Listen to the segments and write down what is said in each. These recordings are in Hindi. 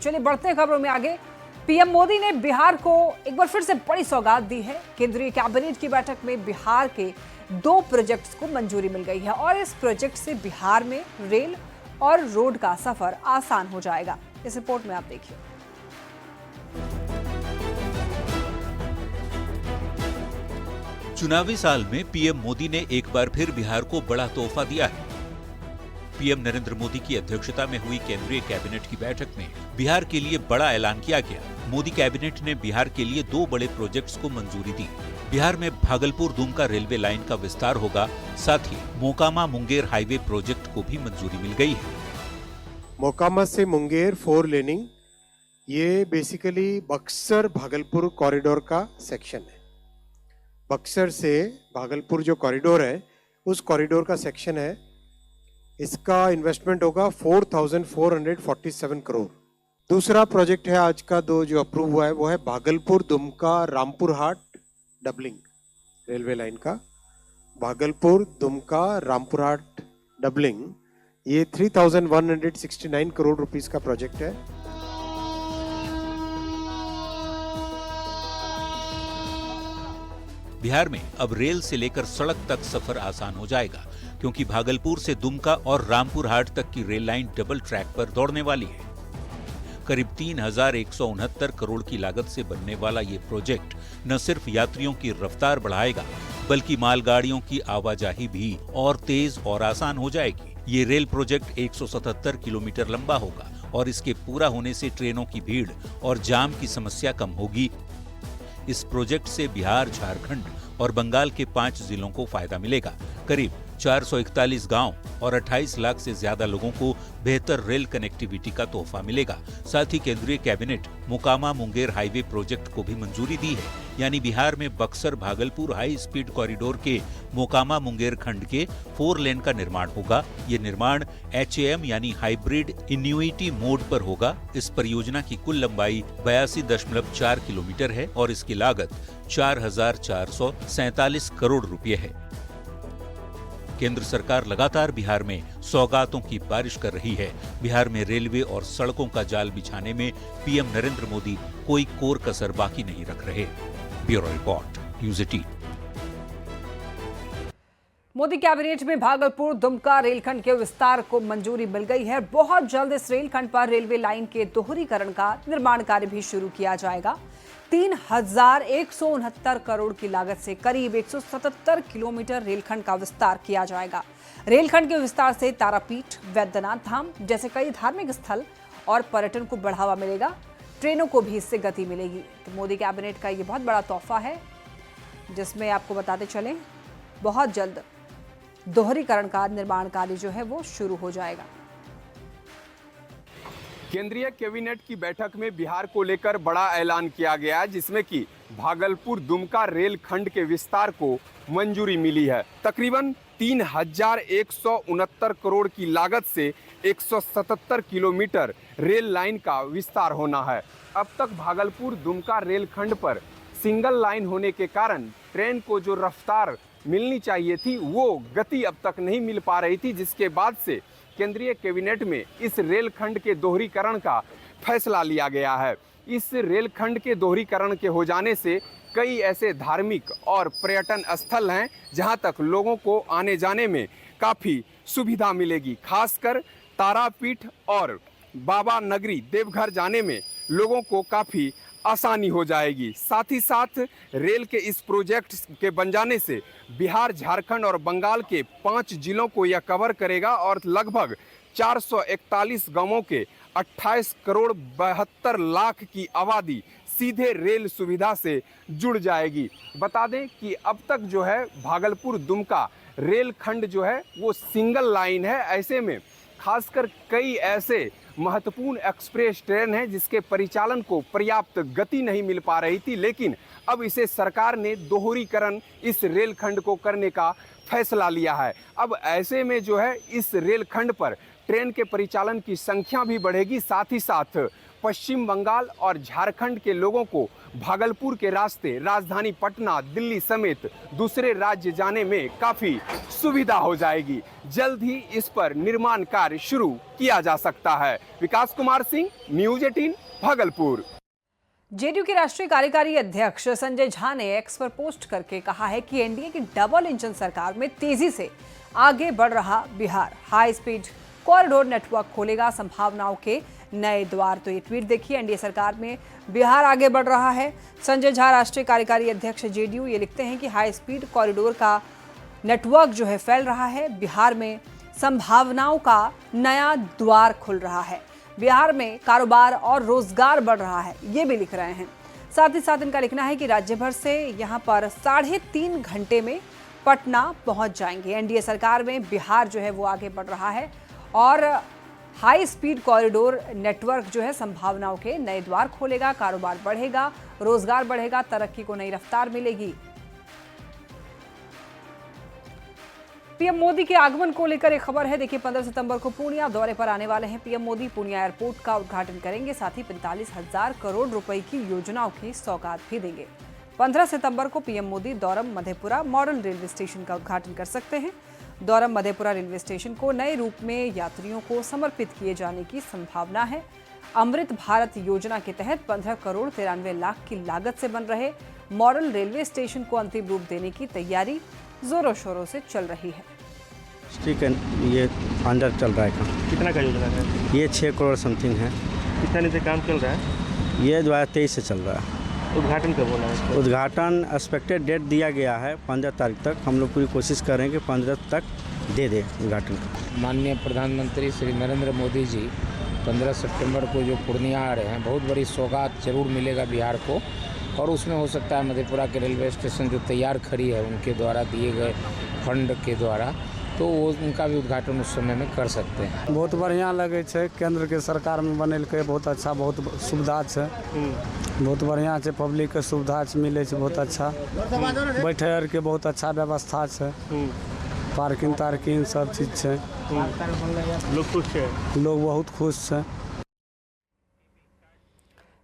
चलिए बढ़ते हैं खबरों में आगे। पीएम मोदी ने बिहार को एक बार फिर से बड़ी सौगात दी है। केंद्रीय कैबिनेट की बैठक में बिहार के 2 प्रोजेक्ट्स को मंजूरी मिल गई है और इस प्रोजेक्ट से बिहार में रेल और रोड का सफर आसान हो जाएगा। इस रिपोर्ट में आप देखिए। चुनावी साल में पीएम मोदी ने एक बार फिर बिहार को बड़ा तोहफा दिया है। पीएम नरेंद्र मोदी की अध्यक्षता में हुई केंद्रीय कैबिनेट की बैठक में बिहार के लिए बड़ा ऐलान किया गया। मोदी कैबिनेट ने बिहार के लिए 2 बड़े प्रोजेक्ट्स को मंजूरी दी। बिहार में भागलपुर दुमका रेलवे लाइन का विस्तार होगा, साथ ही मोकामा मुंगेर हाईवे प्रोजेक्ट को भी मंजूरी मिल गई है। मोकामा से मुंगेर 4 लेनिंग, ये बेसिकली बक्सर भागलपुर कॉरिडोर का सेक्शन है। बक्सर से भागलपुर जो कॉरिडोर है, उस कॉरिडोर का सेक्शन है। इसका इन्वेस्टमेंट होगा 4,447 करोड़। दूसरा प्रोजेक्ट है आज का जो अप्रूव हुआ है, वो है भागलपुर दुमका रामपुर हाट डबलिंग रेलवे लाइन का। भागलपुर दुमका रामपुर हाट डबलिंग, ये 3,169 करोड़ रुपीस का प्रोजेक्ट है। बिहार में अब रेल से लेकर सड़क तक सफर आसान हो जाएगा, क्योंकि भागलपुर से दुमका और रामपुर हाट तक की रेल लाइन डबल ट्रैक पर दौड़ने वाली है। करीब 3,169 करोड़ की लागत से बनने वाला ये प्रोजेक्ट न सिर्फ यात्रियों की रफ्तार बढ़ाएगा, बल्कि मालगाड़ियों की आवाजाही भी और तेज और आसान हो जाएगी। ये रेल प्रोजेक्ट 177 किलोमीटर लंबा होगा और इसके पूरा होने से ट्रेनों की भीड़ और जाम की समस्या कम होगी। इस प्रोजेक्ट से बिहार, झारखंड और बंगाल के 5 जिलों को फायदा मिलेगा। करीब 441 गांव और 28 लाख से ज्यादा लोगों को बेहतर रेल कनेक्टिविटी का तोहफा मिलेगा। साथ ही केंद्रीय cabinet Mokama Munger highway project को भी मंजूरी दी है, यानी बिहार में Buxar Bhagalpur high speed corridor के मोकामा मुंगेर खंड के 4 लेन का निर्माण होगा। ये निर्माण HAM यानी हाइब्रिड इन्यूइटी मोड पर होगा। इस परियोजना की कुल लंबाई 82.4 किलोमीटर है और इसकी लागत 4,447 करोड़ रुपए है। केंद्र सरकार लगातार बिहार में सौगातों की बारिश कर रही है। बिहार में रेलवे और सड़कों का जाल बिछाने में पीएम नरेंद्र मोदी कोई कोर कसर बाकी नहीं रख रहे। Bureau report, news 18। Modi cabinet में भागलपुर दुमका रेलखंड के विस्तार को मंजूरी मिल गई है। बहुत जल्द इस रेलखंड पर रेलवे लाइन के दोहरीकरण का निर्माण कार्य भी शुरू किया जाएगा। 3,169 करोड़ की लागत से करीब 177 किलोमीटर रेलखंड का विस्तार किया जाएगा। रेलखंड के विस्तार से तारापीठ, वैद्यनाथ धाम जैसे कई धार्मिक स्थल और पर्यटन को बढ़ावा मिलेगा। ट्रेनों को भी इससे गति मिलेगी। तो मोदी कैबिनेट का ये बहुत बड़ा तोहफा है, जिसमें आपको बताते चलें बहुत जल्द दोहरीकरण का निर्माण कार्य जो है वो शुरू हो जाएगा। केंद्रीय कैबिनेट की बैठक में बिहार को लेकर बड़ा ऐलान किया गया है, जिसमें कि भागलपुर दुमका रेल खंड के विस्तार को मंजूरी मिली है। तकरीबन 3,169 करोड़ की लागत से 177 किलोमीटर रेल लाइन का विस्तार होना है। अब तक भागलपुर दुमका रेल खंड पर सिंगल लाइन होने के कारण ट्रेन को जो रफ्तार मिलनी चाहिए थी, वो गति अब तक नहीं मिल पा रही थी, जिसके बाद से केंद्रीय कैबिनेट में इस रेलखंड के दोहरीकरण का फैसला लिया गया है। इस रेलखंड के दोहरीकरण के हो जाने से कई ऐसे धार्मिक और पर्यटन स्थल हैं जहां तक लोगों को आने जाने में काफ़ी सुविधा मिलेगी। खासकर तारापीठ और बाबा नगरी देवघर जाने में लोगों को काफ़ी आसानी हो जाएगी। साथ ही साथ रेल के इस प्रोजेक्ट के बन जाने से बिहार, झारखंड और बंगाल के 5 जिलों को यह कवर करेगा और लगभग 441 गांवों के 28 करोड़ 72 लाख की आबादी सीधे रेल सुविधा से जुड़ जाएगी। बता दें कि अब तक जो है भागलपुर दुमका रेल खंड जो है वो सिंगल लाइन है। ऐसे में खासकर कई ऐसे महत्वपूर्ण एक्सप्रेस ट्रेन हैं जिसके परिचालन को पर्याप्त गति नहीं मिल पा रही थी, लेकिन अब इसे सरकार ने दोहरीकरण इस रेलखंड को करने का फैसला लिया है। अब ऐसे में जो है इस रेलखंड पर ट्रेन के परिचालन की संख्या भी बढ़ेगी, साथ ही साथ पश्चिम बंगाल और झारखंड के लोगों को भागलपुर के रास्ते राजधानी पटना, दिल्ली समेत दूसरे राज्य जाने में काफी सुविधा हो जाएगी। जल्द ही इस पर निर्माण कार्य शुरू किया जा सकता है। विकास कुमार सिंह, न्यूज़ 18, भागलपुर। जेडीयू के राष्ट्रीय कार्यकारी अध्यक्ष संजय झा ने एक्स पर पोस्ट करके कहा है कि एनडीए की डबल इंजन सरकार में तेजी से आगे बढ़ रहा Bihar high speed corridor network खोलेगा संभावनाओं के नए द्वार। तो ये ट्वीट देखिए, एनडीए सरकार में बिहार आगे बढ़ रहा है। संजय झा राष्ट्रीय कार्यकारी अध्यक्ष जेडीयू ये लिखते हैं कि हाई स्पीड कॉरिडोर का नेटवर्क जो है फैल रहा है, बिहार में संभावनाओं का नया द्वार खुल रहा है, बिहार में कारोबार और रोजगार बढ़ रहा है, ये भी लिख रहे हैं। साथ ही साथ इनका लिखना है कि राज्य भर से यहाँ पर 3.5 घंटे में पटना पहुंच जाएंगे। एनडीए सरकार में बिहार जो है वो आगे बढ़ रहा है और हाई स्पीड कॉरिडोर नेटवर्क जो है संभावनाओं के नए द्वार खोलेगा, कारोबार बढ़ेगा, रोजगार बढ़ेगा, तरक्की को नई रफ्तार मिलेगी। पीएम मोदी के आगमन को लेकर एक खबर है। देखिए, 15 सितंबर को पूर्णिया दौरे पर आने वाले हैं पीएम मोदी। पूर्णिया एयरपोर्ट का उद्घाटन करेंगे, साथ ही 45,000 करोड़ रुपए की योजनाओं की सौगात भी देंगे। 15 सितंबर को पीएम मोदी दौरम मधेपुरा मॉडल रेलवे स्टेशन का उद्घाटन कर सकते हैं। दौरम मधेपुरा रेलवे स्टेशन को नए रूप में यात्रियों को समर्पित किए जाने की संभावना है। अमृत भारत योजना के तहत 15 करोड़ 93 लाख की लागत से बन रहे मॉडल रेलवे स्टेशन को अंतिम रूप देने की तैयारी जोरों शोरों से चल रही है। ठीक है, ये अंडर चल रहा है काम। कितना का योजना है? ये 6 करोड़ समथिंग है। कितना दिन से काम चल रहा है? ये 2023 से चल रहा है। उद्घाटन कब होना है? उद्घाटन एक्सपेक्टेड डेट दिया गया है 15 तारीख तक। हम लोग पूरी कोशिश करेंगे 15 तक दे दे उद्घाटन। माननीय प्रधानमंत्री श्री नरेंद्र मोदी जी 15 सितंबर को जो पूर्णिया आ रहे हैं, बहुत बड़ी सौगात जरूर मिलेगा बिहार को, और उसमें हो सकता है मधेपुरा के रेलवे स्टेशन जो तैयार खड़ी है उनके द्वारा दिए गए फंड के द्वारा, तो वो उनका भी उद्घाटन उस समय में कर सकते हैं। बहुत बढ़िया लगे छे, केंद्र के सरकार में बनेलकै, बहुत अच्छा, बहुत सुविधा छे, बहुत बढ़िया छे, पब्लिक के सुविधा मिले छे, बहुत अच्छा बैठे आर के बहुत अच्छा व्यवस्था छे, पार्किंग तार्किंग सब चीज छे। लोग खुश है? लोग बहुत खुश छे।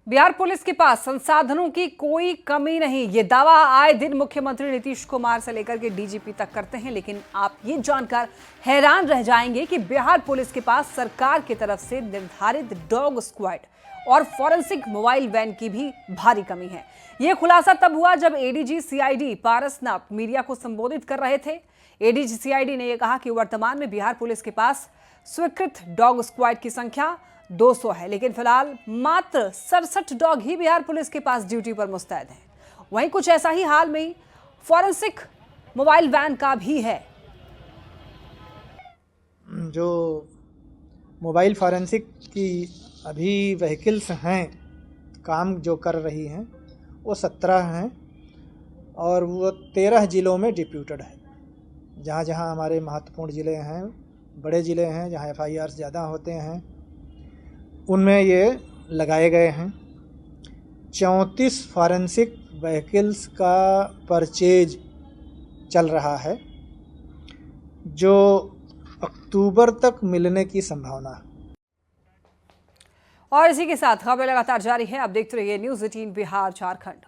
बिहार पुलिस के पास संसाधनों की कोई कमी नहीं, ये दावा आए दिन मुख्यमंत्री नीतीश कुमार से लेकर के डीजीपी तक करते हैं। लेकिन आप ये जानकर हैरान रह जाएंगे कि बिहार पुलिस के पास सरकार की तरफ से निर्धारित डॉग स्क्वाड और फॉरेंसिक मोबाइल वैन की भी भारी कमी है। यह खुलासा तब हुआ जब एडीजी सीआईडी पारसनाथ मीडिया को संबोधित कर रहे थे। एडीजी सीआईडी ने यह कहा कि वर्तमान में बिहार पुलिस के पास स्वीकृत डॉग स्क्वाड की संख्या 200 है, लेकिन फिलहाल मात्र 67 डॉग ही बिहार पुलिस के पास ड्यूटी पर मुस्तैद हैं। वहीं कुछ ऐसा ही हाल में फॉरेंसिक मोबाइल वैन का भी है। जो मोबाइल फॉरेंसिक की अभी व्हीकल्स हैं, काम जो कर रही हैं, वो 17 हैं और वो 13 ज़िलों में डिप्यूटेड है। जहाँ जहाँ हमारे महत्वपूर्ण ज़िले हैं, बड़े ज़िले हैं, जहाँ FIR ज़्यादा होते हैं, उनमें ये लगाए गए हैं। 34 फॉरेंसिक व्हीकल्स का परचेज चल रहा है, जो अक्टूबर तक मिलने की संभावना है। और इसी के साथ खबर लगातार जारी है। आप देखते रहिए न्यूज़ 18 बिहार झारखंड।